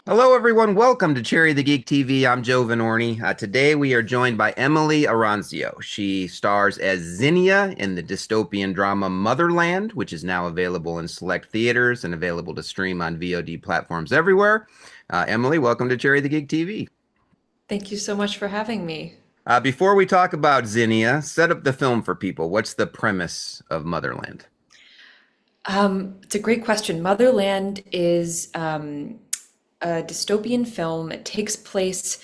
Hello, everyone. Welcome to Cherry the Geek TV. I'm Joe Vanourney. Today, we are joined by Emily Arancio. She stars as Zinnia in the dystopian drama Motherland, which is now available in select theaters and available to stream on VOD platforms everywhere. Emily, welcome to Cherry the Geek TV. Thank you so much for having me. Before we talk about Zinnia, set up the film for people. What's the premise of Motherland? It's a great question. Motherland is a dystopian film. It takes place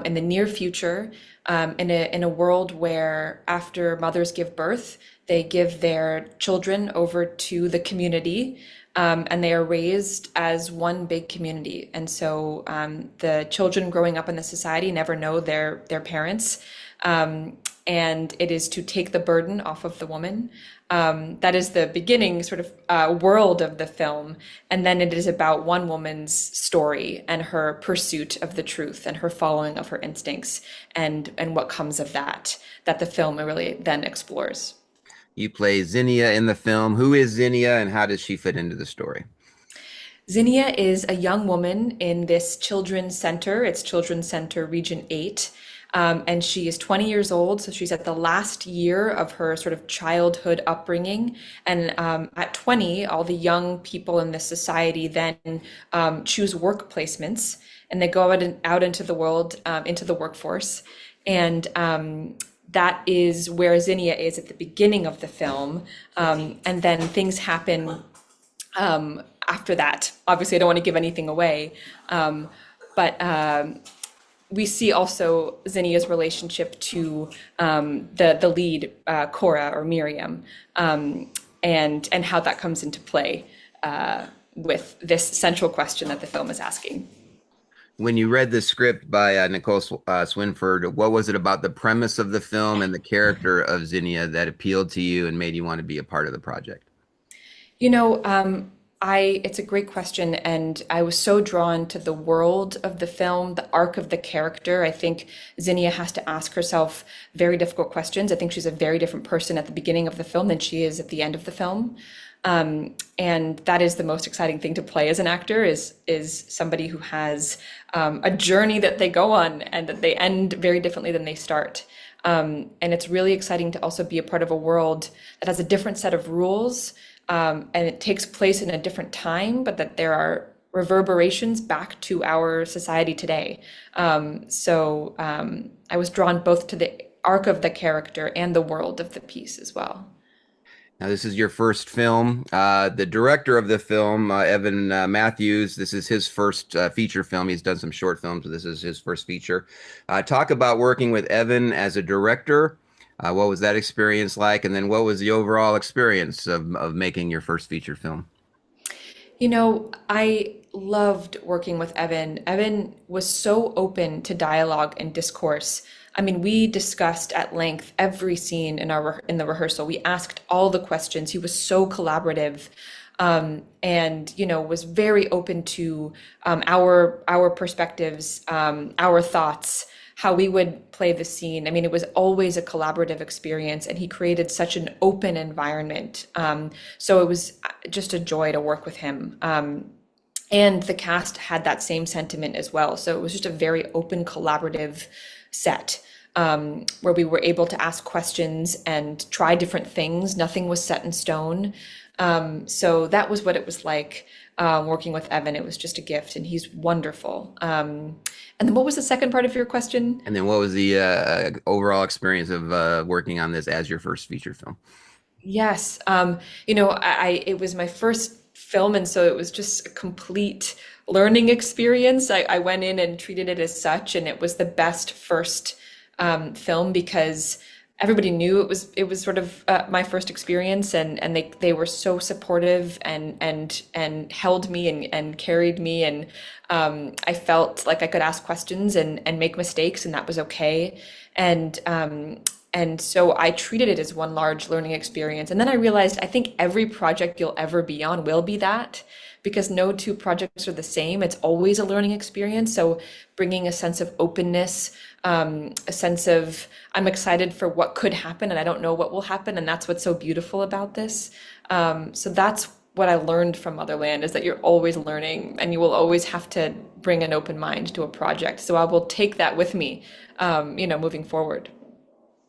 in the near future, in a world where after mothers give birth, they give their children over to the community, and they are raised as one big community. And so the children growing up in the society never know their parents. And it is to take the burden off of the woman. That is the beginning sort of world of the film. And then it is about one woman's story and her pursuit of the truth and her following of her instincts and what comes of that the film really then explores. You play Zinnia in the film. Who is Zinnia and how does she fit into the story? Zinnia is a young woman in this children's center. It's Children's Center Region 8. And she is 20 years old, so she's at the last year of her sort of childhood upbringing. And at 20, all the young people in this society then choose work placements and they go out into the world, into the workforce. And that is where Zinnia is at the beginning of the film. And then things happen after that. Obviously, I don't want to give anything away, but we see also Zinnia's relationship to the lead Cora or Miriam, and how that comes into play with this central question that the film is asking. When you read the script by Nicole Swinford, what was it about the premise of the film and the character of Zinnia that appealed to you and made you want to be a part of the project? You know, it's a great question, and I was so drawn to the world of the film, the arc of the character. I think Zinnia has to ask herself very difficult questions. I think she's a very different person at the beginning of the film than she is at the end of the film. And that is the most exciting thing to play as an actor is somebody who has a journey that they go on and that they end very differently than they start. And it's really exciting to also be a part of a world that has a different set of rules, and it takes place in a different time, but that there are reverberations back to our society today. I was drawn both to the arc of the character and the world of the piece as well. Now, this is your first film. The director of the film, Evan Matthews, this is his first feature film. He's done some short films, but this is his first feature. Talk about working with Evan as a director. What was that experience like? And then what was the overall experience of making your first feature film? You know, I loved working with Evan. Evan was so open to dialogue and discourse. I mean, we discussed at length every scene in in the rehearsal. We asked all the questions. He was so collaborative, and was very open to our perspectives, our thoughts, how we would play the scene. I mean, it was always a collaborative experience, and he created such an open environment. So it was just a joy to work with him. And the cast had that same sentiment as well. So it was just a very open, collaborative set, where we were able to ask questions and try different things. Nothing was set in stone. So that was what it was like working with Evan. It was just a gift, and he's wonderful. And then what was the second part of your question? And then what was the overall experience of working on this as your first feature film? Yes, it was my first film, and so it was just a complete learning experience. I went in and treated it as such, and it was the best first film because everybody knew it was sort of my first experience, and they were so supportive and held me and carried me, and I felt like I could ask questions and make mistakes, and that was okay. And so I treated it as one large learning experience. And then I realized I think every project you'll ever be on will be that because no two projects are the same. It's always a learning experience. So bringing a sense of openness, a sense of I'm excited for what could happen and I don't know what will happen. And that's what's so beautiful about this. So that's what I learned from Motherland is that you're always learning and you will always have to bring an open mind to a project. So I will take that with me, moving forward.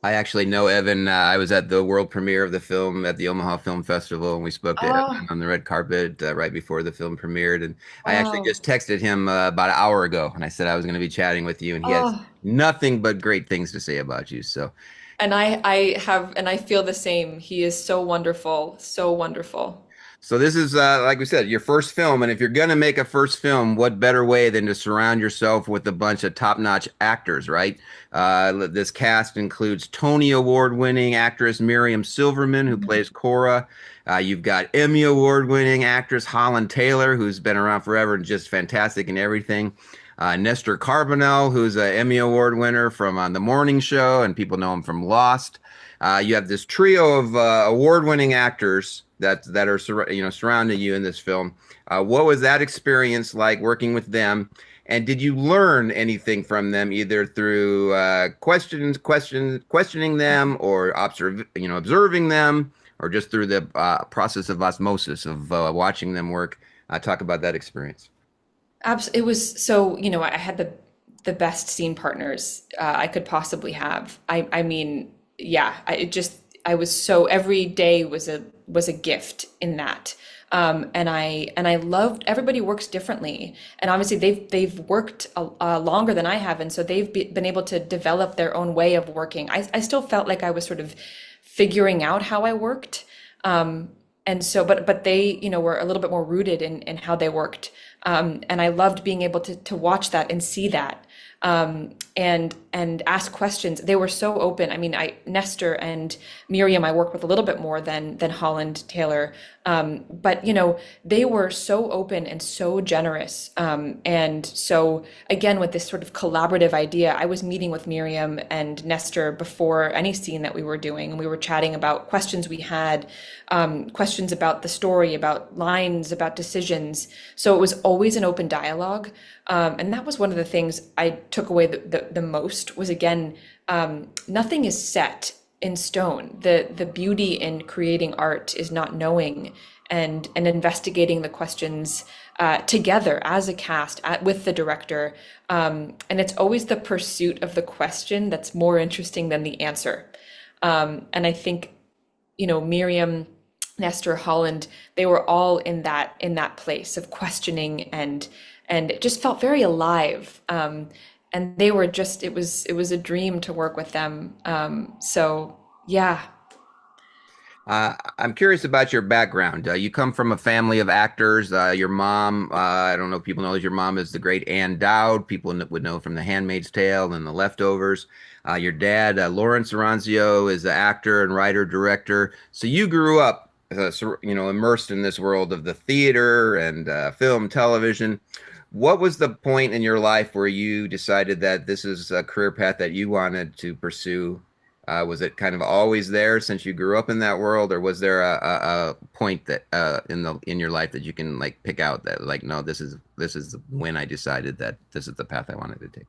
I actually know Evan. I was at the world premiere of the film at the Omaha Film Festival, and we spoke to Evan Oh, on the red carpet right before the film premiered. And I actually wow. just texted him about an hour ago, and I said I was going to be chatting with you, and he has Oh, nothing but great things to say about you. So, and I feel the same. He is so wonderful, so wonderful. this is like we said, your first film, and if you're going to make a first film, what better way than to surround yourself with a bunch of top-notch actors, right? This cast includes Tony Award-winning actress Miriam Silverman, who plays Cora. You've got Emmy Award-winning actress Holland Taylor, who's been around forever and just fantastic in everything. Nestor Carbonell, who's an Emmy Award winner from on The Morning Show, and people know him from Lost. You have this trio of award-winning actors that are surrounding you in this film. What was that experience like working with them? And did you learn anything from them, either through questioning them, or observing them, or just through the process of osmosis of watching them work? Talk about that experience. It was so, I had the best scene partners I could possibly have. I mean, yeah, I was so every day was a gift in that. And I loved everybody works differently, and obviously they've worked longer than I have, and so been able to develop their own way of working. I still felt like I was sort of figuring out how I worked. And so, but they, were a little bit more rooted in how they worked. And I loved being able to watch that and see that, and ask questions. They were so open. I mean, Nestor and Miriam, I worked with a little bit more than Holland Taylor. But they were so open and so generous. And so again, with this sort of collaborative idea, I was meeting with Miriam and Nestor before any scene that we were doing, and we were chatting about questions we had, questions about the story, about lines, about decisions. So it was always an open dialogue. And that was one of the things I took away the most was, again, nothing is set in stone. The beauty in creating art is not knowing and investigating the questions together as a cast with the director. And it's always the pursuit of the question that's more interesting than the answer. And I think, Miriam, Nestor, Holland, they were all in that place of questioning, and it just felt very alive. And they were just it was a dream to work with them. So yeah. I'm curious about your background. You come from a family of actors. Your mom, I don't know if people know that your mom is the great Ann Dowd. People would know from The Handmaid's Tale and The Leftovers. Your dad, Lawrence Arrancio, is an actor and writer director. So you grew up, immersed in this world of the theater and film, television. What was the point in your life where you decided that this is a career path that you wanted to pursue? Was it kind of always there since you grew up in that world, or was there a point that in your life that you can like pick out that like, no, this is when I decided that this is the path I wanted to take?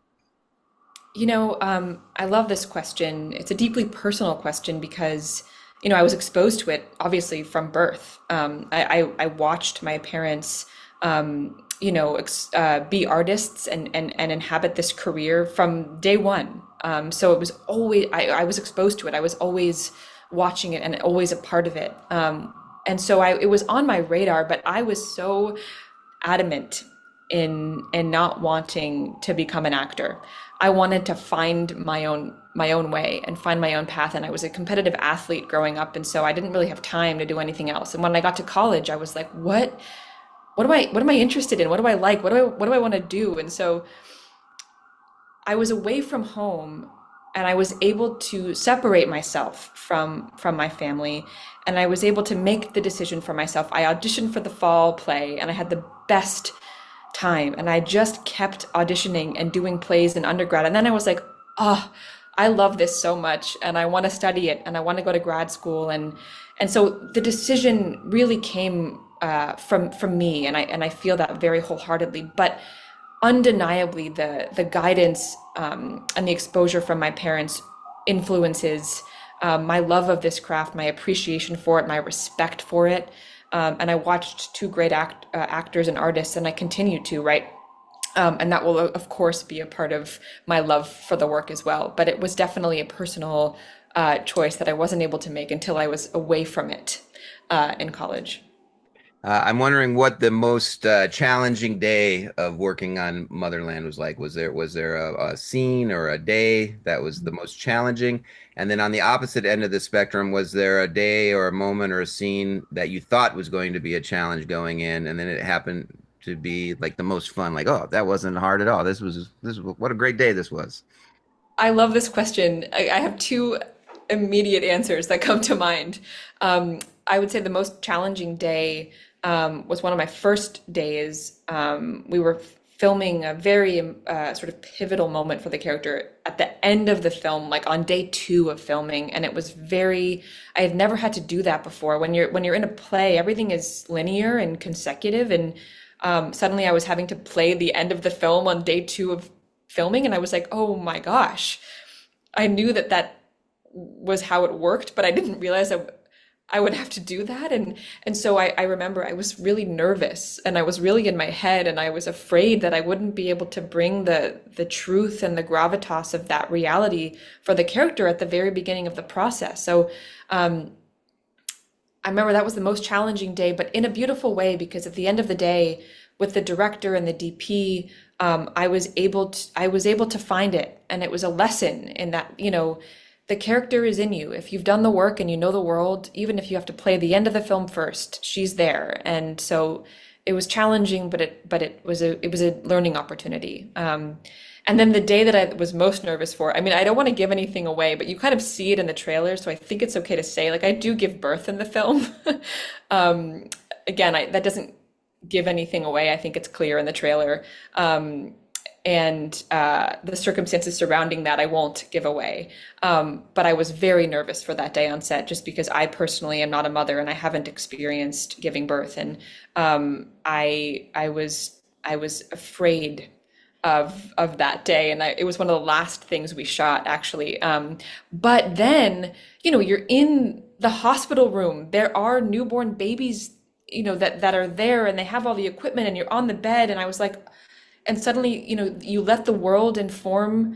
I love this question. It's a deeply personal question because, I was exposed to it obviously from birth. I watched my parents, be artists and inhabit this career from day one. So it was always, I was exposed to it. I was always watching it and always a part of it. And so it was on my radar, but I was so adamant in not wanting to become an actor. I wanted to find my own way and find my own path. And I was a competitive athlete growing up, and so I didn't really have time to do anything else. And when I got to college, I was like, what am I interested in? What do I like? What do I want to do? And so I was away from home, and I was able to separate myself from my family, and I was able to make the decision for myself. I auditioned for the fall play, and I had the best time, and I just kept auditioning and doing plays in undergrad. And then I was like, oh, I love this so much, and I want to study it, and I want to go to grad school. And so the decision really came from me, and I feel that very wholeheartedly. But undeniably, the guidance and the exposure from my parents influences my love of this craft, my appreciation for it, my respect for it. And I watched two great actors and artists, and I continue to, right? And that will, of course, be a part of my love for the work as well. But it was definitely a personal choice that I wasn't able to make until I was away from it in college. I'm wondering what the most challenging day of working on Motherland was like. Was there a scene or a day that was the most challenging? And then on the opposite end of the spectrum, was there a day or a moment or a scene that you thought was going to be a challenge going in, and then it happened to be like the most fun? Like, oh, that wasn't hard at all. This was what a great day this was. I love this question. I have two immediate answers that come to mind. I would say the most challenging day was one of my first days. We were filming a very sort of pivotal moment for the character at the end of the film, like on day two of filming, and it was very. I had never had to do that before. When you're in a play, everything is linear and consecutive, and suddenly I was having to play the end of the film on day two of filming, and I was like, oh my gosh, I knew that was how it worked, but I didn't realize I would have to do that. And so I remember I was really nervous, and I was really in my head, and I was afraid that I wouldn't be able to bring the truth and the gravitas of that reality for the character at the very beginning of the process. So I remember that was the most challenging day, but in a beautiful way, because at the end of the day, with the director and the DP, I was able to find it, and it was a lesson in that, the character is in you. If you've done the work and you know the world, even if you have to play the end of the film first, she's there. And so it was challenging, but it was a learning opportunity. And then the day that I was most nervous for, I mean, I don't want to give anything away, but you kind of see it in the trailer, so I think it's okay to say, like, I do give birth in the film. Again, that doesn't give anything away. I think it's clear in the trailer. And the circumstances surrounding that I won't give away. But I was very nervous for that day on set, just because I personally am not a mother and I haven't experienced giving birth. And I was afraid of that day, and it was one of the last things we shot, actually. But then, you're in the hospital room. There are newborn babies, that are there, and they have all the equipment, and you're on the bed, and I was like, and suddenly, you let the world inform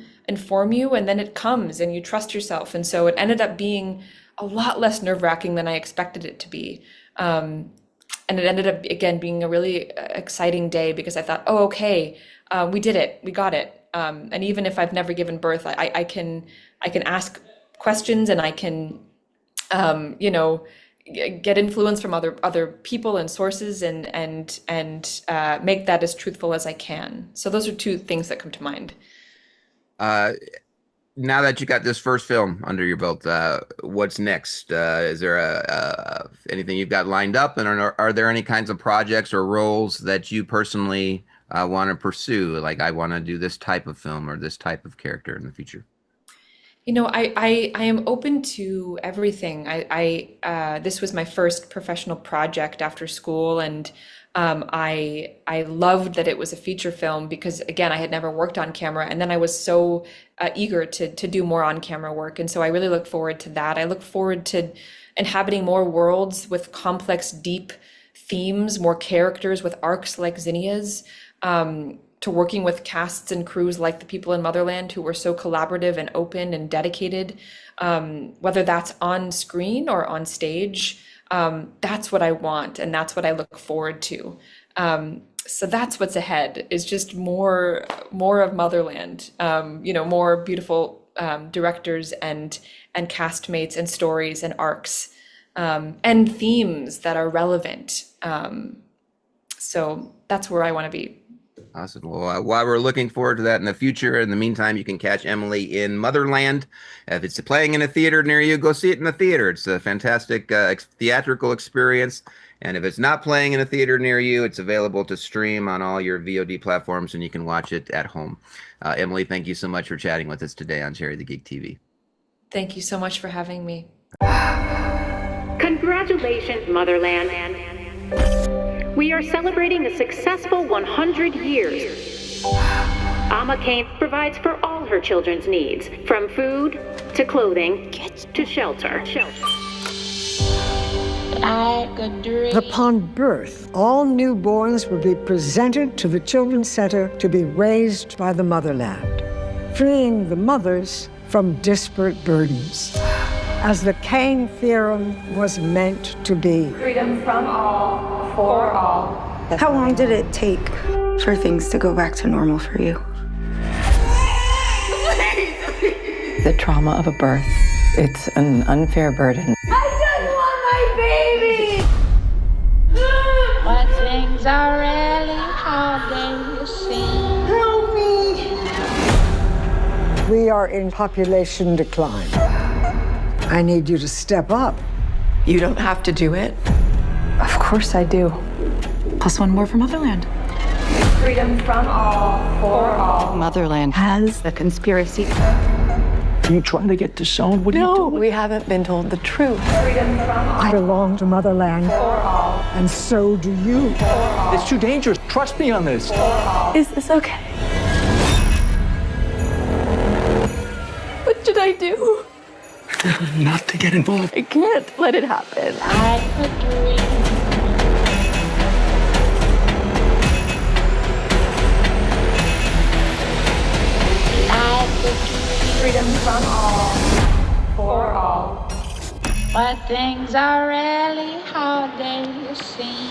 you, and then it comes, and you trust yourself. And so it ended up being a lot less nerve-wracking than I expected it to be. And it ended up, again, being a really exciting day, because I thought, oh, okay, we did it, we got it. And even if I've never given birth, I can ask questions, and I can, get influence from other people and sources, and make that as truthful as I can. So those are two things that come to mind. Uh, Now that you got this first film under your belt, what's next? Is there anything you've got lined up, and are there any kinds of projects or roles that you personally want to pursue? Like, I want to do this type of film or this type of character in the future. I am open to everything. This was my first professional project after school, and I loved that it was a feature film, because again, I had never worked on camera, and then I was so eager to do more on camera work, and so I really look forward to that. I look forward to inhabiting more worlds with complex, deep themes, more characters with arcs like Zinnia's. To working with casts and crews like the people in Motherland, who were so collaborative and open and dedicated, whether that's on screen or on stage. That's what I want, and that's what I look forward to. So that's what's ahead, is just more of Motherland. More beautiful directors and castmates and stories and arcs, and themes that are relevant. So that's where I want to be. Awesome. Well, while we're looking forward to that in the future, in the meantime, you can catch Emily in Motherland. If it's playing in a theater near you, go see it in the theater. It's a fantastic theatrical experience. And if it's not playing in a theater near you, it's available to stream on all your VOD platforms, and you can watch it at home. Emily, thank you so much for chatting with us today on Cherry the Geek TV. Thank you so much for having me. Congratulations, Motherland. We are celebrating a successful 100 years. Amma Kane provides for all her children's needs, from food to clothing to shelter. like a dream. Upon birth, all newborns will be presented to the Children's Center to be raised by the motherland, freeing the mothers from disparate burdens, as the Kane theorem was meant to be. Freedom from all, for all. How long did it take for things to go back to normal for you? The trauma of a birth, it's an unfair burden. I just want my baby! When things are really hard, then you sing. Help me! We are in population decline. I need you to step up. You don't have to do it. Of course I do. Plus one more for Motherland. Freedom from all, for all. Motherland has a conspiracy. Are you trying to get disowned? What are you doing? We haven't been told the truth. Freedom from all, I belong to Motherland, for all. and so do you. It's too dangerous. Trust me on this. Is this okay? What should I do? Not to get involved. I can't let it happen. Like a dream. Like a dream. Freedom from all, for all. When things are really hard, then you sing.